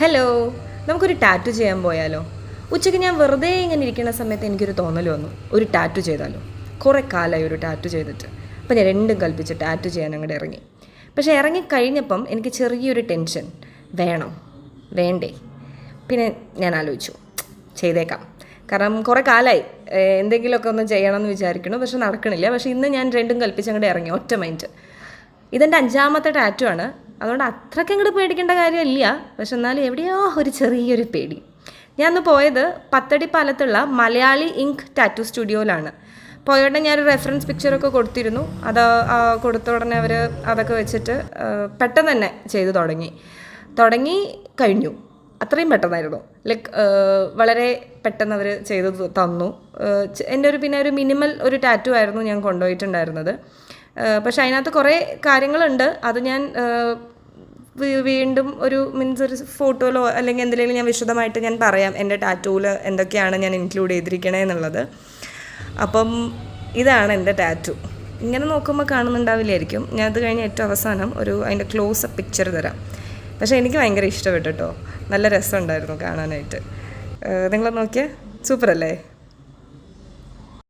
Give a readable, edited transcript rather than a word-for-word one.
Hello, നമുക്കൊരു tattoo ചെയ്യാൻ പോയാലോ? ഉച്ചയ്ക്ക് ഞാൻ വെറുതെ ഇങ്ങനെ ഇരിക്കുന്ന സമയത്ത് എനിക്കൊരു തോന്നൽ വന്നു, ഒരു ടാറ്റു ചെയ്താലോ. കുറേ കാലമായി ഒരു ടാറ്റു ചെയ്തിട്ട്. അപ്പം ഞാൻ രണ്ടും കൽപ്പിച്ച് ടാറ്റു ചെയ്യാൻ അങ്ങോട്ട് ഇറങ്ങി. പക്ഷേ ഇറങ്ങിക്കഴിഞ്ഞപ്പം എനിക്ക് ചെറിയൊരു ടെൻഷൻ. വേണോ വേണ്ടേ? പിന്നെ ഞാൻ ആലോചിച്ചു, ചെയ്തേക്കാം. കാരണം കുറേ കാലമായി എന്തെങ്കിലുമൊക്കെ ഒന്ന് ചെയ്യണമെന്ന് വിചാരിക്കണം, പക്ഷെ നടക്കണില്ല. പക്ഷേ ഇന്ന് ഞാൻ രണ്ടും കൽപ്പിച്ച് അങ്ങോട്ട് ഇറങ്ങി, ഒറ്റ മൈൻഡ്. ഇതെൻ്റെ 5ാമത്തെ ടാറ്റു ആണ്. അതുകൊണ്ട് അത്രയ്ക്ക് അങ്ങോട്ട് പേടിക്കേണ്ട കാര്യമില്ല. പക്ഷെ എന്നാലും എവിടെയോ ഒരു ചെറിയൊരു പേടി. ഞാൻ അന്ന് പോയത് പത്തടിപ്പാലത്തുള്ള മലയാളി ഇങ്ക് ടാറ്റു സ്റ്റുഡിയോയിലാണ്. പോയോടെ ഞാനൊരു റെഫറൻസ് പിക്ചറൊക്കെ കൊടുത്തിരുന്നു. അത് കൊടുത്ത ഉടനെ അവർ അതൊക്കെ വെച്ചിട്ട് പെട്ടെന്ന് തന്നെ ചെയ്തു തുടങ്ങി കഴിഞ്ഞു. അത്രയും പെട്ടെന്നായിരുന്നു. ലൈക്ക് വളരെ പെട്ടെന്ന് അവർ ചെയ്ത് തന്നു. എൻ്റെ പിന്നെ ഒരു മിനിമൽ ഒരു ടാറ്റു ആയിരുന്നു ഞാൻ കൊണ്ടുപോയിട്ടുണ്ടായിരുന്നത്. പക്ഷെ അതിനകത്ത് കുറേ കാര്യങ്ങളുണ്ട്. അത് ഞാൻ വീണ്ടും ഒരു ഫോട്ടോയിലോ അല്ലെങ്കിൽ എന്തെങ്കിലും ഞാൻ വിശദമായിട്ട് ഞാൻ പറയാം എൻ്റെ ടാറ്റൂവിൽ എന്തൊക്കെയാണ് ഞാൻ ഇൻക്ലൂഡ് ചെയ്തിരിക്കണേ എന്നുള്ളത്. അപ്പം ഇതാണ് എൻ്റെ ടാറ്റു. ഇങ്ങനെ നോക്കുമ്പോൾ കാണുന്നുണ്ടാവില്ലായിരിക്കും. ഞാൻ അത് കഴിഞ്ഞ് ഏറ്റവും അവസാനം അതിൻ്റെ ക്ലോസപ്പ് പിക്ചർ തരാം. പക്ഷേ എനിക്ക് ഭയങ്കര ഇഷ്ടപ്പെട്ടു കേട്ടോ. നല്ല രസമുണ്ടായിരുന്നു കാണാനായിട്ട്. നിങ്ങൾ നോക്കിയാൽ സൂപ്പറല്ലേ?